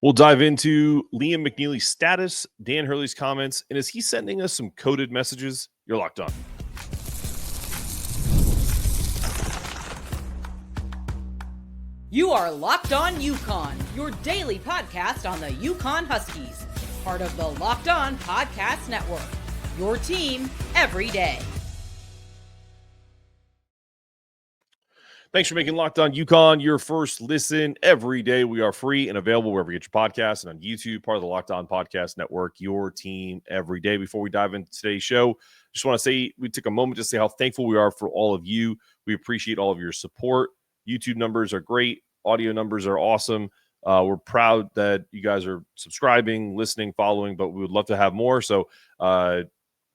We'll dive into Liam McNeeley's status, Dan Hurley's comments, and is he sending us some coded messages? You're locked on. You are Locked On UConn, your daily podcast on the UConn Huskies, part of the Locked On Podcast Network, your team every day. Thanks for making Locked On UConn your first listen every day. We are free and available wherever you get your podcasts and on YouTube, part of the Locked On Podcast Network, your team every day. Before we dive into today's show, just want to say we took a moment to say how thankful we are for all of you. We appreciate all of your support. YouTube numbers are great. Audio numbers are awesome. We're proud that you guys are subscribing, listening, following, but we would love to have more. So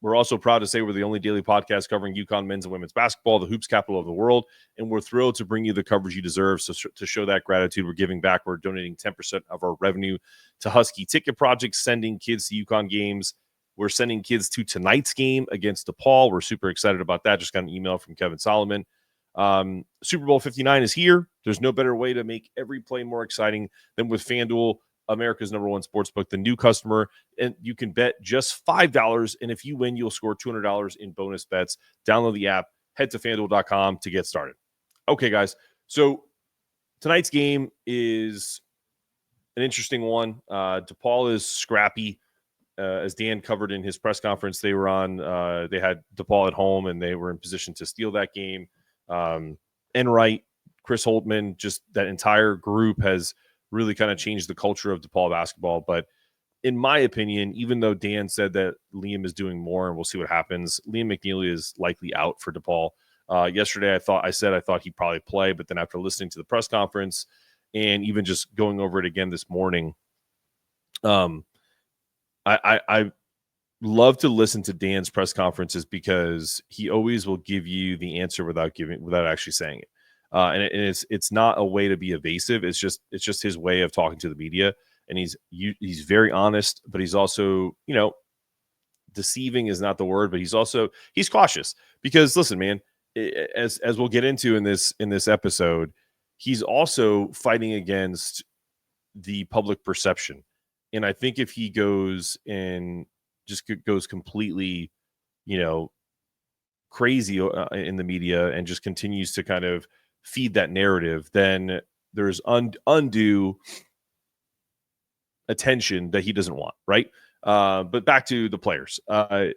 we're also proud to say we're the only daily podcast covering UConn men's and women's basketball, the hoops capital of the world. And we're thrilled to bring you the coverage you deserve. So to show that gratitude, we're giving back. We're donating 10% of our revenue to Husky Ticket Project, sending kids to UConn games. We're sending kids to tonight's game against DePaul. We're super excited about that. Just got an email from Kevin Solomon. Super Bowl 59 is here. There's no better way to make every play more exciting than with FanDuel, America's #1 sportsbook. The new customer, and you can bet just $5, and if you win, you'll score $200 in bonus bets. Download the app, head to FanDuel.com to get started. Okay, guys, so tonight's game is an interesting one. DePaul is scrappy. As Dan covered in his press conference, they were on. They had DePaul at home, and they were in position to steal that game. Enright, Chris Holtman, just that entire group has really kind of changed the culture of DePaul basketball. But in my opinion, even though Dan said that Liam is doing more and we'll see what happens, Liam McNeeley is likely out for DePaul. Yesterday, I thought he'd probably play, but then after listening to the press conference and even just going over it again this morning, I love to listen to Dan's press conferences because he always will give you the answer without actually saying it. And it's not a way to be evasive. It's just his way of talking to the media, and he's very honest, but he's also, deceiving is not the word, but he's cautious because listen, man, as we'll get into in this episode, he's also fighting against the public perception, and I think if he goes and just goes completely, crazy in the media and just continues to kind of feed that narrative, then there's undue attention that he doesn't want, right? But back to the players. I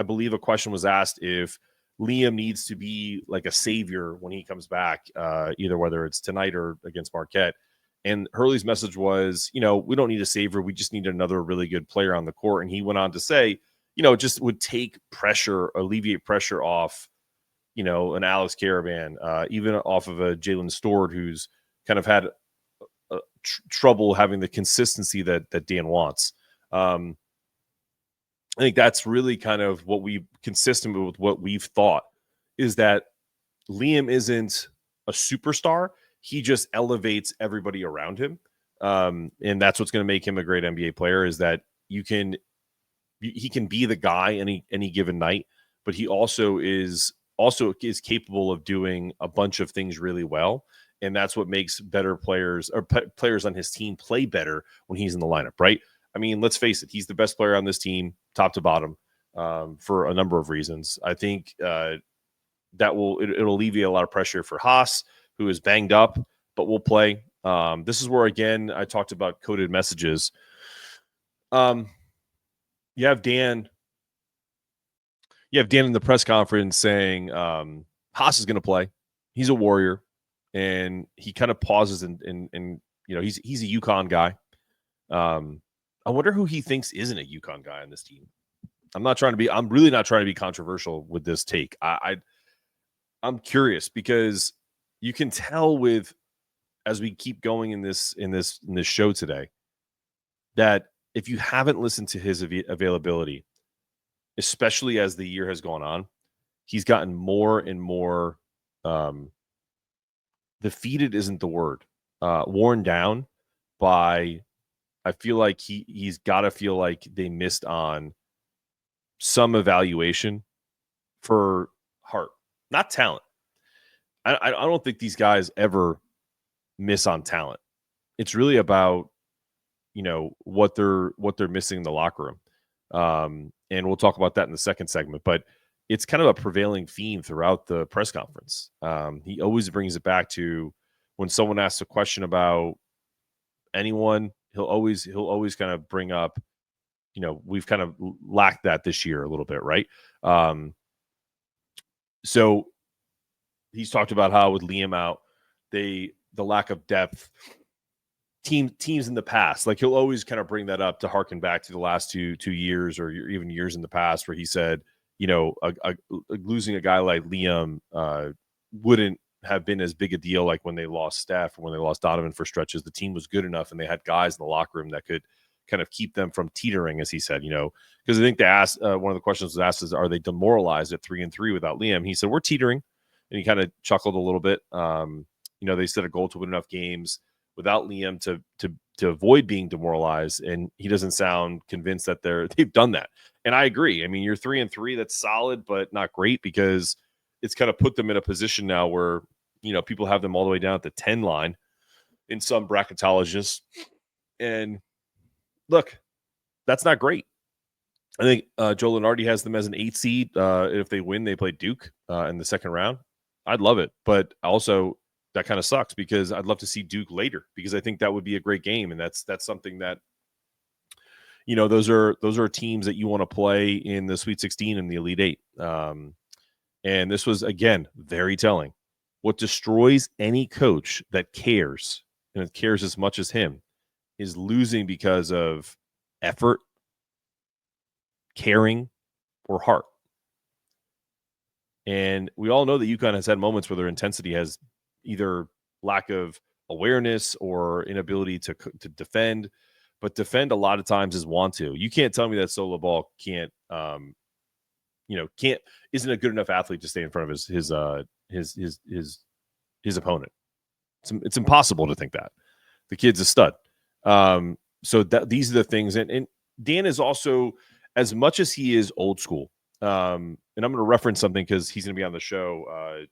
believe a question was asked if Liam needs to be like a savior when he comes back, either whether it's tonight or against Marquette. And Hurley's message was, we don't need a savior. We just need another really good player on the court. And he went on to say, it just would take pressure, alleviate pressure off, an Alex Caravan, even off of a Jalen Stord, who's kind of had trouble having the consistency that Dan wants. I think that's really kind of what consistent with what we've thought, is that Liam isn't a superstar. He just elevates everybody around him. And that's what's going to make him a great NBA player, is that he can be the guy any given night, but he also is capable of doing a bunch of things really well. And that's what makes better players or players on his team play better when he's in the lineup, right? I mean, let's face it, he's the best player on this team, top to bottom, for a number of reasons. I think it'll alleviate a lot of pressure for Haas, who is banged up, but will play. This is where, again, I talked about coded messages. You have Dan in the press conference saying Haas is going to play. He's a warrior, and he kind of pauses and he's a UConn guy. I wonder who he thinks isn't a UConn guy on this team. I'm really not trying to be controversial with this take. I'm curious because you can tell as we keep going in this show today, that if you haven't listened to his availability, especially as the year has gone on, he's gotten more and more defeated isn't the word, worn down by, I feel like he's got to feel like they missed on some evaluation for heart, not talent. I don't think these guys ever miss on talent. It's really about what they're missing in the locker room. And we'll talk about that in the second segment, but it's kind of a prevailing theme throughout the press conference. He always brings it back to when someone asks a question about anyone, he'll always kind of bring up, we've kind of lacked that this year a little bit, right? So he's talked about how with Liam out, the lack of depth, teams in the past, like he'll always kind of bring that up to harken back to the last two years or even years in the past where he said, losing a guy like Liam wouldn't have been as big a deal like when they lost Steph or when they lost Donovan for stretches. The team was good enough and they had guys in the locker room that could kind of keep them from teetering, as he said, because I think they asked, one of the questions was asked is, are they demoralized at 3-3 without Liam? He said, we're teetering. And he kind of chuckled a little bit. They set a goal to win enough games without Liam to avoid being demoralized. And he doesn't sound convinced that they've done that. And I agree. I mean, you're 3-3, that's solid, but not great because it's kind of put them in a position now where, people have them all the way down at the 10 line in some bracketologists. And look, that's not great. I think Joe Lunardi has them as an 8 seed. If they win, they play Duke in the second round. I'd love it. But also that kind of sucks because I'd love to see Duke later because I think that would be a great game. And that's something that, those are teams that you want to play in the Sweet 16 and the Elite 8. And this was, again, very telling. What destroys any coach that cares, and it cares as much as him, is losing because of effort, caring, or heart. And we all know that UConn has had moments where their intensity has either lack of awareness or inability to defend, but defend a lot of times is want to. You can't tell me that Solo Ball isn't a good enough athlete to stay in front of his opponent. It's impossible to think that. The kid's a stud. So these are the things. And Dan is also, as much as he is old school, and I'm going to reference something because he's going to be on the show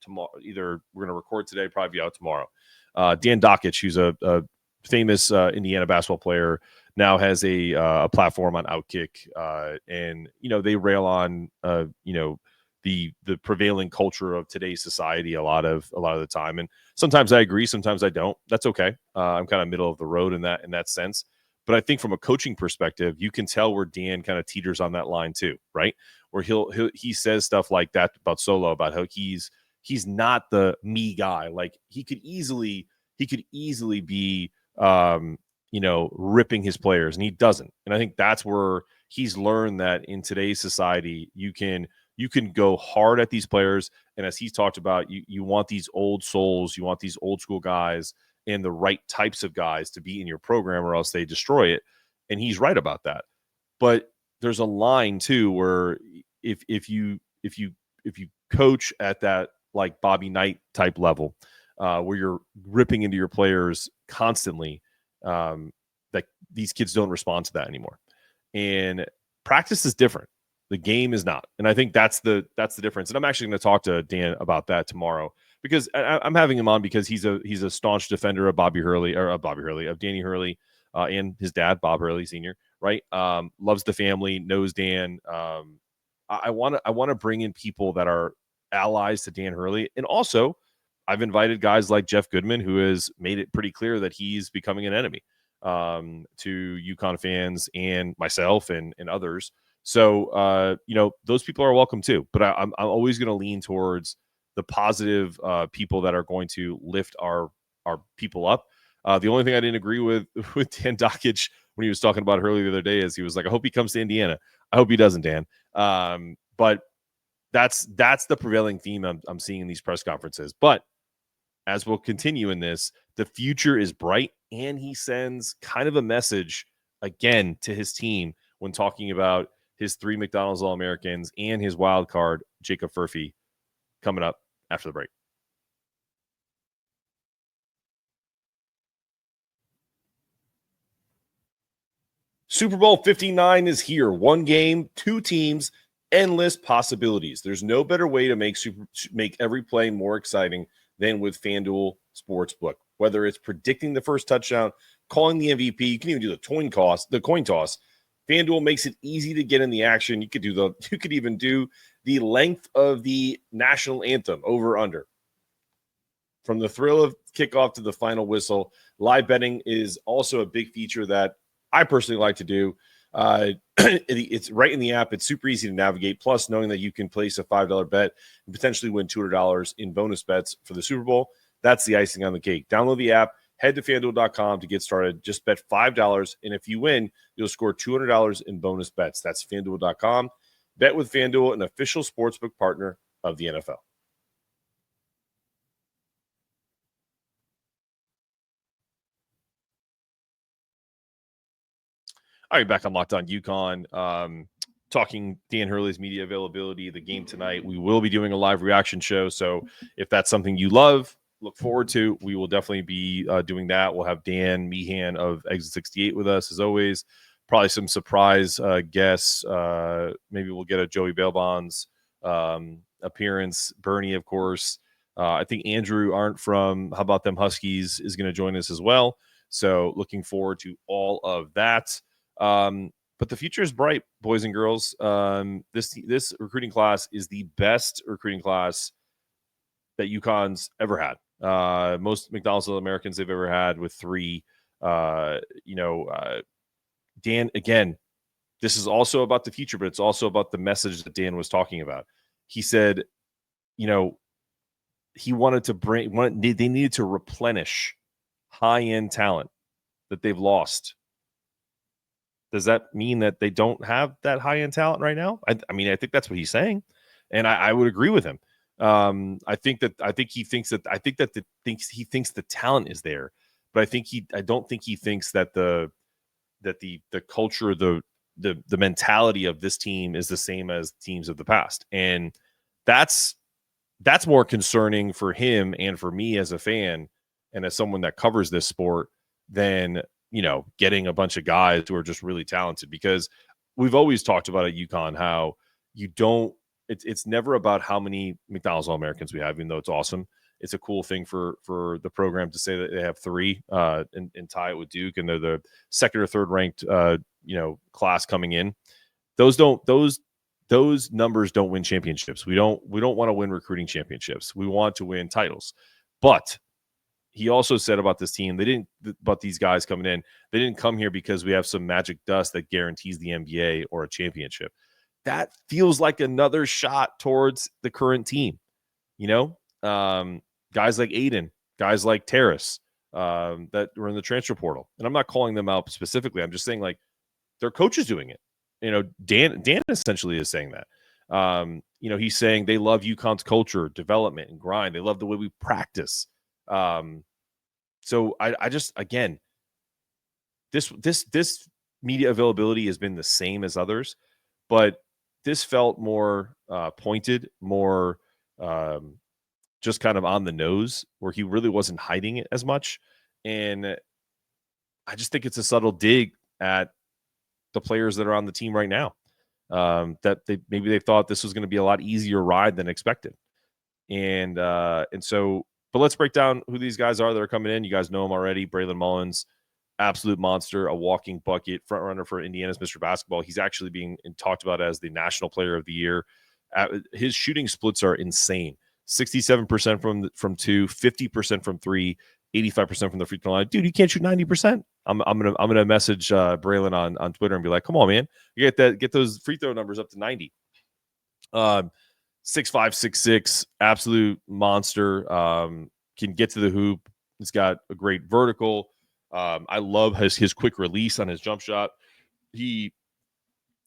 tomorrow. Either we're going to record today, probably be out tomorrow. Dan Dockich, who's a famous Indiana basketball player, now has a platform on Outkick, and they rail on the prevailing culture of today's society a lot of the time. And sometimes I agree, sometimes I don't. That's okay. I'm kind of middle of the road in that sense. But I think from a coaching perspective, you can tell where Dan kind of teeters on that line too, right? Where he says stuff like that about Solo, about how he's not the me guy. Like he could easily be ripping his players, and he doesn't. And I think that's where he's learned that in today's society, you can go hard at these players. And as he's talked about, you want these old souls, you want these old school guys and the right types of guys to be in your program or else they destroy it. And he's right about that. But there's a line too, where if you coach at that, like Bobby Knight type level, where you're ripping into your players constantly, that these kids don't respond to that anymore. And practice is different. The game is not. And I think that's the difference. And I'm actually going to talk to Dan about that tomorrow because I'm having him on because he's a staunch defender of Danny Hurley, and his dad, Bob Hurley Sr., right? Loves the family, knows Dan. I want to bring in people that are allies to Dan Hurley. And also I've invited guys like Jeff Goodman, who has made it pretty clear that he's becoming an enemy to UConn fans and myself and others. So, those people are welcome too, but I'm always going to lean towards the positive people that are going to lift our people up. The only thing I didn't agree with Dan Dockich when he was talking about Hurley the other day is he was like, I hope he comes to Indiana. I hope he doesn't, Dan. But that's the prevailing theme I'm seeing in these press conferences. But as we'll continue in this, the future is bright, and he sends kind of a message again to his team when talking about his 3 McDonald's All-Americans and his wild card, Jacob Furphy, coming up after the break. Super Bowl 59 is here. 1 game, 2 teams, endless possibilities. There's no better way to make every play more exciting than with FanDuel Sportsbook. Whether it's predicting the first touchdown, calling the MVP. You can even do the coin toss. FanDuel makes it easy to get in the action. You could even do the length of the national anthem, over under. From the thrill of kickoff to the final whistle, live betting is also a big feature that I personally like to do. It's right in the app. It's super easy to navigate. Plus, knowing that you can place a $5 bet and potentially win $200 in bonus bets for the Super Bowl, that's the icing on the cake. Download the app. Head to FanDuel.com to get started. Just bet $5, and if you win, you'll score $200 in bonus bets. That's FanDuel.com. Bet with FanDuel, an official sportsbook partner of the NFL. All right, back on Locked On UConn. Talking Dan Hurley's media availability, the game tonight. We will be doing a live reaction show, so if that's something you love, look forward to, we will definitely be doing that. We'll have Dan Meehan of Exit 68 with us, as always. Probably some surprise guests. Maybe we'll get a Joey Bailbon's appearance. Bernie, of course. I think Andrew Arndt from How About Them Huskies is going to join us as well. So looking forward to all of that. But the future is bright, boys and girls. This recruiting class is the best recruiting class that UConn's ever had. Most McDonald's All-Americans they've ever had, with 3. Dan, again, this is also about the future, but it's also about the message that Dan was talking about. He said, he wanted to they needed to replenish high-end talent that they've lost. Does that mean that they don't have that high-end talent right now? I think that's what he's saying, and I would agree with him. I think he thinks the talent is there, but I don't think he thinks that the culture, the mentality of this team is the same as teams of the past, and that's more concerning for him and for me as a fan and as someone that covers this sport than getting a bunch of guys who are just really talented, because we've always talked about at UConn how it's never about how many McDonald's All-Americans we have, even though it's awesome. It's a cool thing for the program to say that they have 3 and tie it with Duke, and they're the second or third ranked class coming in. Those numbers don't win championships. We don't want to win recruiting championships. We want to win titles. But he also said about this team, about these guys coming in, they didn't come here because we have some magic dust that guarantees the NBA or a championship. That feels like another shot towards the current team. Guys like Aidan, guys like Terrace, that were in the transfer portal. And I'm not calling them out specifically. I'm just saying, like, their coach is doing it. Dan essentially is saying that. He's saying they love UConn's culture, development, and grind. They love the way we practice. So I just, again, this media availability has been the same as others, but this felt more pointed, more just kind of on the nose, where he really wasn't hiding it as much. And I just think it's a subtle dig at the players that are on the team right now, that they thought this was going to be a lot easier ride than expected. And so, but let's break down who these guys are that are coming in. You guys know them already. Braylon Mullins, absolute monster, a walking bucket, front runner for Indiana's Mr. Basketball. He's actually being talked about as the National Player of the Year. His shooting splits are insane. 67% from 2, 50% from 3, 85% from the free throw line. Dude, you can't shoot 90%. I'm gonna message Braylon on Twitter and be like, come on, man, you get those free throw numbers up to 90. 6'5", 6'6", absolute monster. Can get to the hoop. He's got a great vertical. I love his quick release on his jump shot. He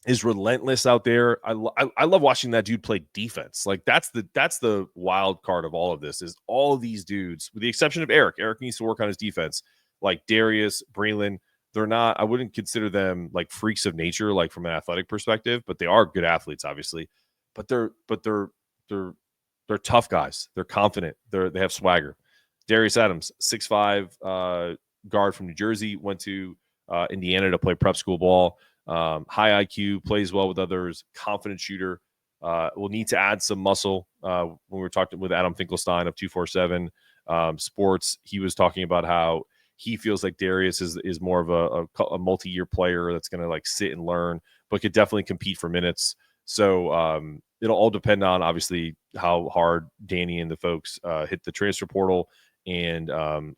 is relentless out there. I love watching that dude play defense. Like, that's the wild card of all of this, is all of these dudes, with the exception of Eric. Eric needs to work on his defense. Like Darius, Braylon, I wouldn't consider them like freaks of nature, like from an athletic perspective, but they are good athletes, obviously. But they're tough guys. They're confident. They have swagger. Darius Adams, 6'5", guard from New Jersey, went to Indiana to play prep school ball. High IQ, plays well with others, confident shooter. Will need to add some muscle. When we were talking with Adam Finkelstein of 247 Sports, he was talking about how he feels like Darius is more of a multi-year player that's going to like sit and learn, but could definitely compete for minutes. So it'll all depend on obviously how hard Danny and the folks hit the transfer portal and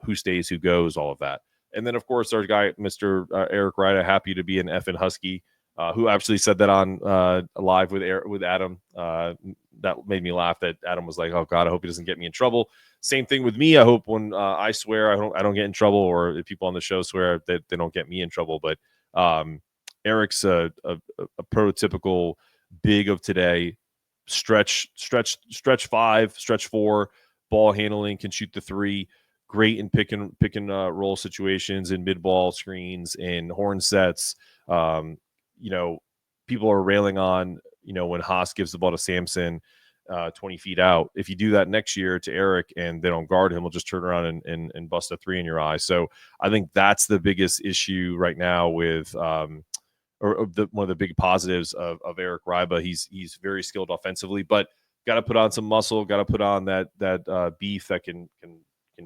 who stays, who goes, all of that. And then of course our guy, Mr. Eric Ryda, happy to be an effing Husky, who actually said that on live with Adam. That made me laugh that Adam was like, "Oh God, I hope he doesn't get me in trouble." Same thing with me. I hope when I swear, I don't get in trouble, or if people on the show swear that they don't get me in trouble. But Eric's a prototypical big of today. Stretch 5, stretch 4, ball handling, can shoot the 3. Great in pick and roll situations, in mid ball screens, in horn sets. People are railing on, when Haas gives the ball to Samson 20 feet out. If you do that next year to Eric and they don't guard him, he'll just turn around and bust a 3 in your eye. So I think that's the biggest issue right now with one of the big positives of Eric Ryba. He's very skilled offensively, but got to put on some muscle, got to put on that beef that can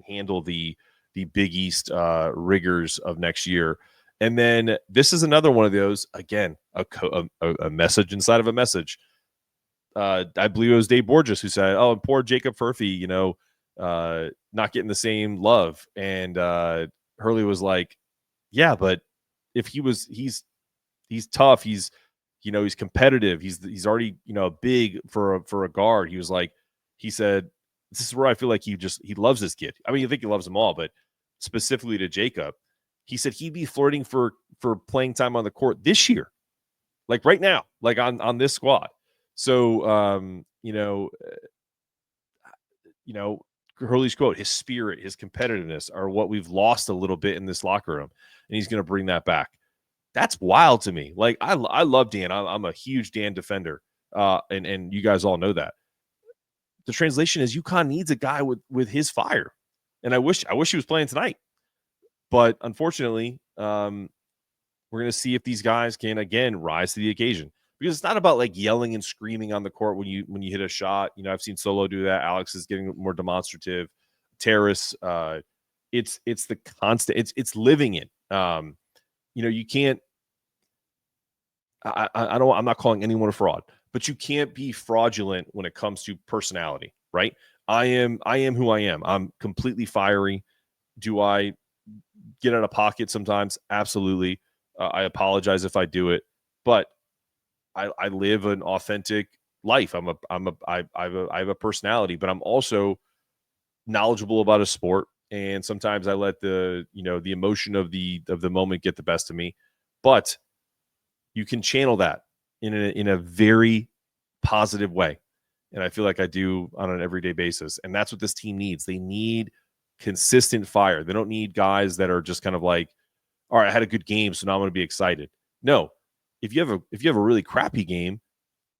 handle the Big East rigors of next year. And then this is another one of those, again, a message inside of a message. I believe it was Dave Borges who said, "Oh, poor Jacob Furphy, not getting the same love." And Hurley was like, "Yeah, but if he's tough, he's competitive, he's already big for a guard." He was like, he said, "This is where I feel like he loves this kid." I mean, I think he loves them all, but specifically to Jacob, he said he'd be flirting for playing time on the court this year, like right now, like on this squad. So, Hurley's quote, his spirit, his competitiveness are what we've lost a little bit in this locker room, and he's going to bring that back. That's wild to me. Like, I love Dan. I'm a huge Dan defender, and you guys all know that. The translation is UConn needs a guy with his fire, and I wish he was playing tonight. But unfortunately, we're going to see if these guys can again rise to the occasion, because it's not about like yelling and screaming on the court when you hit a shot. I've seen Solo do that. Alex is getting more demonstrative. Terrace, it's the constant. It's living it. You can't. I don't. I'm not calling anyone a fraud, but you can't be fraudulent when it comes to personality, right? I am who I am. I'm completely fiery. Do I get out of pocket sometimes? Absolutely. I apologize if I do it, but I live an authentic life. I have a personality, but I'm also knowledgeable about a sport. And sometimes I let the emotion of the moment get the best of me, but you can channel that in a very positive way. And I feel like I do on an everyday basis. And that's what this team needs. They need consistent fire. They don't need guys that are just kind of like, all right, I had a good game, so now I'm going to be excited. No, if you have a really crappy game,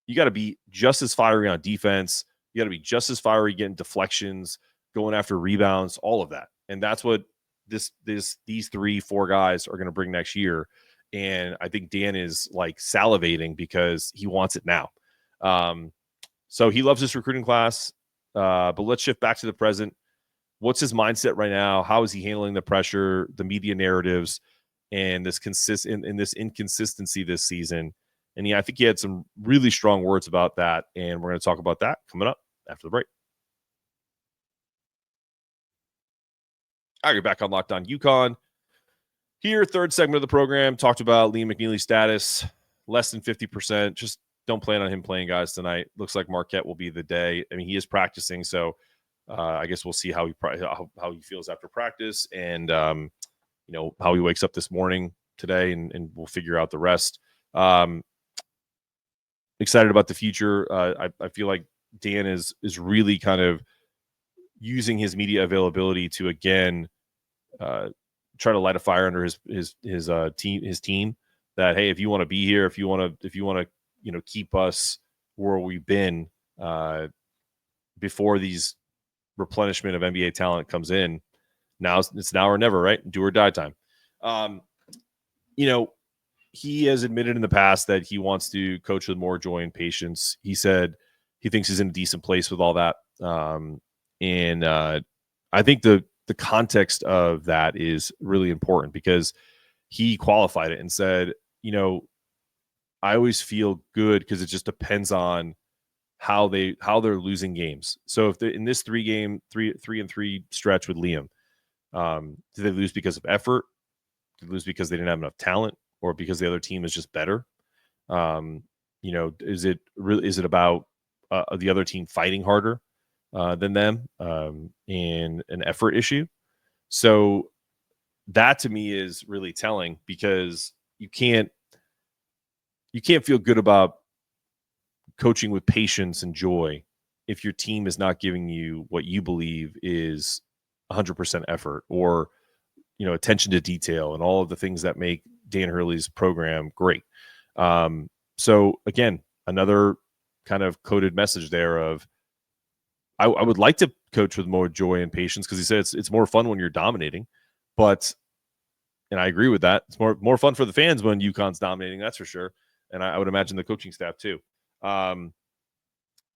you got to be just as fiery on defense. You got to be just as fiery getting deflections, going after rebounds, all of that. And that's what these 3-4 guys are going to bring next year. And I think Dan is like salivating because he wants it now. So he loves this recruiting class. But let's shift back to the present. What's his mindset right now? How is he handling the pressure, the media narratives, and this inconsistency this season? And I think he had some really strong words about that. And we're going to talk about that coming up after the break. All right, you're back on Locked On UConn. Here, third segment of the program, talked about Liam McNeeley's status, less than 50%. Just don't plan on him playing, guys, tonight. Looks like Marquette will be the day. I mean, he is practicing, so I guess we'll see how he feels after practice, and how he wakes up this morning today, and we'll figure out the rest. Excited about the future. I feel like Dan is really kind of using his media availability to again try to light a fire under his team. That, hey, if you want to be here, if you want to keep us where we've been before these replenishment of NBA talent comes in, it's now or never, right? Do or die time. He has admitted in the past that he wants to coach with more joy and patience. He said he thinks he's in a decent place with all that. And I think the the context of that is really important, because he qualified it and said, I always feel good because it just depends on how they're losing games. So if they're in this 3-3 stretch with Liam, do they lose because of effort? Do they lose because they didn't have enough talent, or because the other team is just better? Is it about the other team fighting harder than them, and an effort issue? So that to me is really telling, because you can't feel good about coaching with patience and joy if your team is not giving you what you believe is 100% effort, or attention to detail, and all of the things that make Dan Hurley's program great. So again, another kind of coded message there of I would like to coach with more joy and patience, because he said it's more fun when you're dominating, and I agree with that. It's more fun for the fans when UConn's dominating, that's for sure. And I would imagine the coaching staff too. But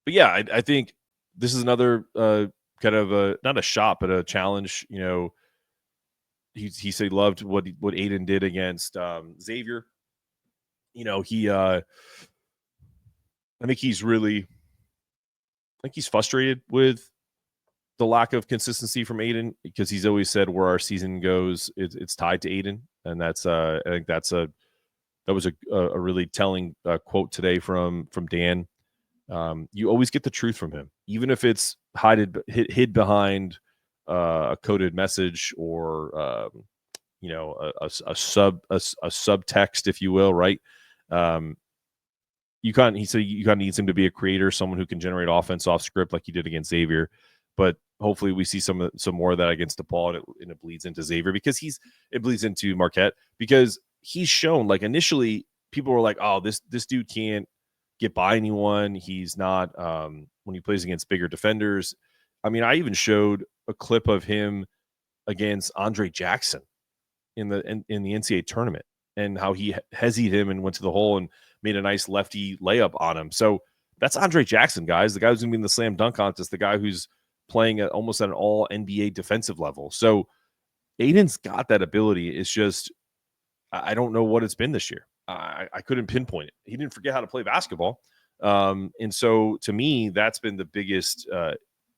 yeah, I think this is another kind of not a shot, but a challenge. He said he loved what Aidan did against Xavier. I think he's frustrated with the lack of consistency from Aidan, because he's always said where our season goes, it's tied to Aidan, and that's I think that was a really telling quote today from Dan. You always get the truth from him, even if it's hid behind a coded message, or a subtext, if you will, right? He said UConn needs him to be a creator, someone who can generate offense off script like he did against Xavier. But hopefully we see some more of that against DePaul, and it bleeds into Xavier, because it bleeds into Marquette, because he's shown, like, initially people were like, oh, this dude can't get by anyone. He's not when he plays against bigger defenders. I mean, I even showed a clip of him against Andre Jackson in the NCAA tournament, and how he hesied him and went to the hole and made a nice lefty layup on him. So that's Andre Jackson, guys. The guy who's going to be in the slam dunk contest, the guy who's playing almost at an all NBA defensive level. So Aidan's got that ability. It's just, I don't know what it's been this year. I couldn't pinpoint it. He didn't forget how to play basketball. And so to me, that's been the biggest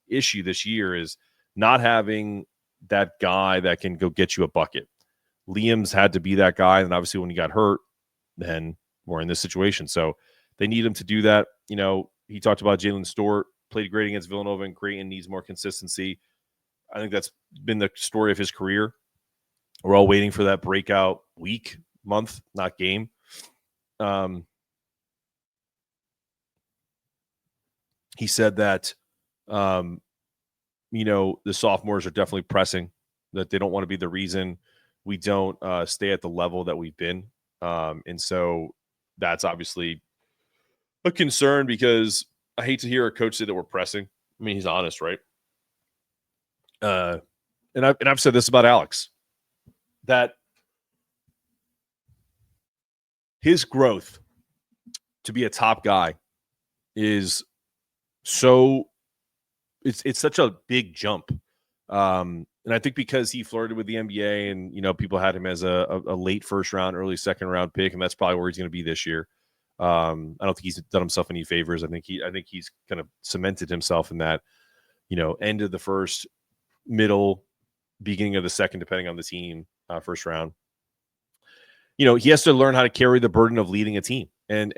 issue this year, is not having that guy that can go get you a bucket. Liam's had to be that guy. And obviously when he got hurt, then we're in this situation. So they need him to do that. He talked about Jalen Stewart, played great against Villanova, and Creighton needs more consistency. I think that's been the story of his career. We're all waiting for that breakout week, month, not game. He said that, the sophomores are definitely pressing, that they don't want to be the reason we don't stay at the level that we've been. And so that's obviously a concern, because I hate to hear a coach say that we're pressing. I mean, he's honest, right? And I've said this about Alex, that his growth to be a top guy is it's such a big jump. And I think because he flirted with the NBA, and people had him as a late first round, early second round pick, and that's probably where he's going to be this year. I don't think he's done himself any favors. I think he's kind of cemented himself in that, end of the first, middle, beginning of the second, depending on the team, first round. He has to learn how to carry the burden of leading a team, and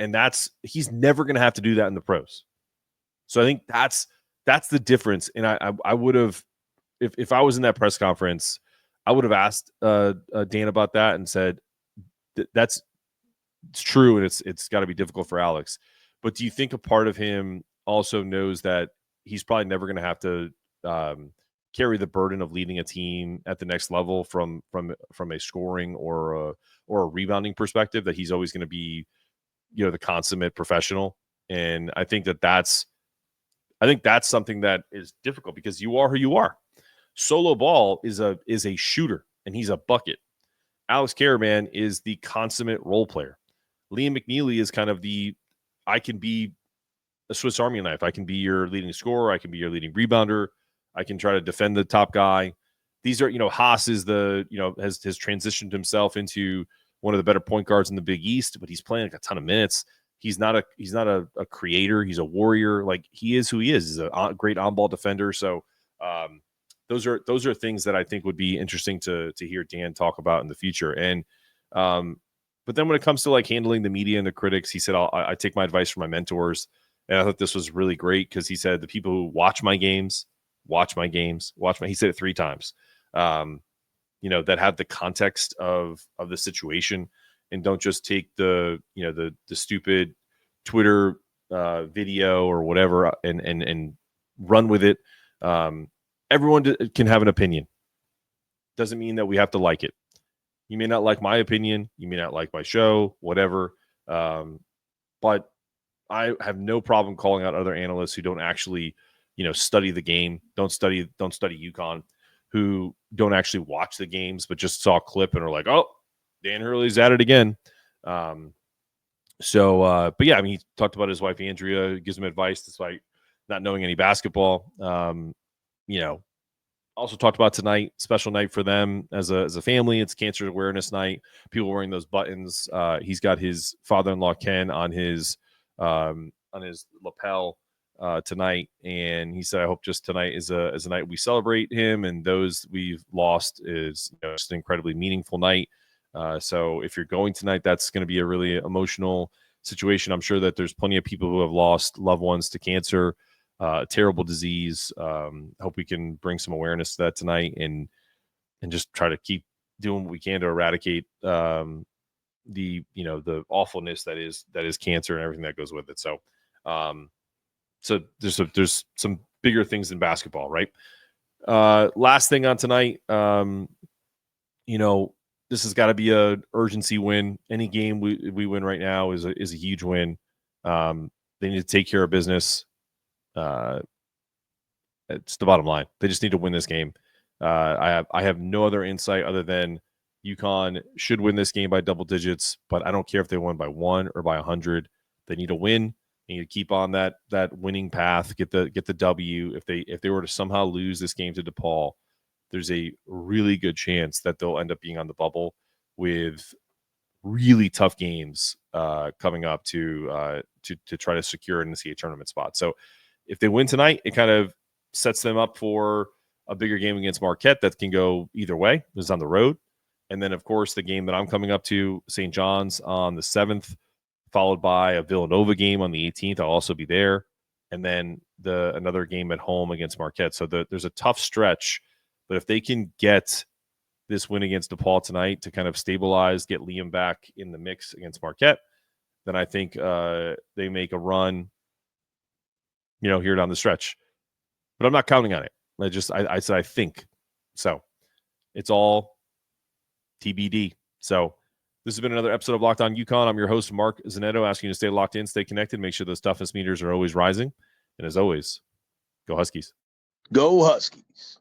he's never going to have to do that in the pros. So I think that's the difference. And I would have, if I was in that press conference, I would have asked Dan about that and said it's true, and it's got to be difficult for Alex. But do you think a part of him also knows that he's probably never going to have to carry the burden of leading a team at the next level from a scoring or a rebounding perspective, that he's always going to be, the consummate professional? And I think that's something that is difficult, because you are who you are. Solo ball is a shooter, and he's a bucket. Alex Caravan is the consummate role player. Liam McNeeley is kind of I can be a Swiss Army knife. I can be your leading scorer. I can be your leading rebounder. I can try to defend the top guy. these are, Haas is has transitioned himself into one of the better point guards in the Big East, but he's playing like a ton of minutes. He's not a creator. He's a warrior. Like, he is who he is. He's a great on-ball defender. So those are things that I think would be interesting to hear Dan talk about in the future. And but then when it comes to like handling the media and the critics, he said, I take my advice from my mentors. And I thought this was really great because he said the people who watch my games, he said it 3 times, that have the context of the situation and don't just take the stupid Twitter video or whatever and run with it. Everyone can have an opinion. Doesn't mean that we have to like it. You may not like my opinion. You may not like my show, whatever. But I have no problem calling out other analysts who don't actually, study the game, don't study UConn, who don't actually watch the games, but just saw a clip and are like, oh, Dan Hurley's at it again. But yeah, I mean, he talked about his wife, Andrea, gives him advice despite not knowing any basketball. Also talked about tonight, special night for them as a family. It's Cancer Awareness Night. People wearing those buttons. He's got his father-in-law Ken on his lapel tonight, and he said, "I hope just tonight is a night we celebrate him and those we've lost. Is just an incredibly meaningful night. So if you're going tonight, that's going to be a really emotional situation. I'm sure that there's plenty of people who have lost loved ones to cancer." Terrible disease. Hope we can bring some awareness to that tonight and just try to keep doing what we can to eradicate the awfulness that is cancer and everything that goes with it. So there's some bigger things in basketball, right? Last thing on tonight, this has got to be a urgency win. Any game we win right now is a huge win. They need to take care of business. It's the bottom line. They just need to win this game. I have no other insight other than UConn should win this game by double digits, but I don't care if they won by 1 or by 100. They need to win. They need to keep on that winning path. Get the W. If they were to somehow lose this game to DePaul, there's a really good chance that they'll end up being on the bubble with really tough games coming up to try to secure an NCAA tournament spot. So if they win tonight, it kind of sets them up for a bigger game against Marquette that can go either way. This is on the road. And then, of course, the game that I'm coming up to, St. John's on the 7th, followed by a Villanova game on the 18th. I'll also be there. And then another game at home against Marquette. So there's a tough stretch. But if they can get this win against DePaul tonight to kind of stabilize, get Liam back in the mix against Marquette, then I think they make a run here down the stretch. But I'm not counting on it. I said I think. So it's all TBD. So this has been another episode of Locked On UConn. I'm your host, Mark Zanetto, asking you to stay locked in, stay connected, make sure those toughness meters are always rising. And as always, go Huskies. Go Huskies.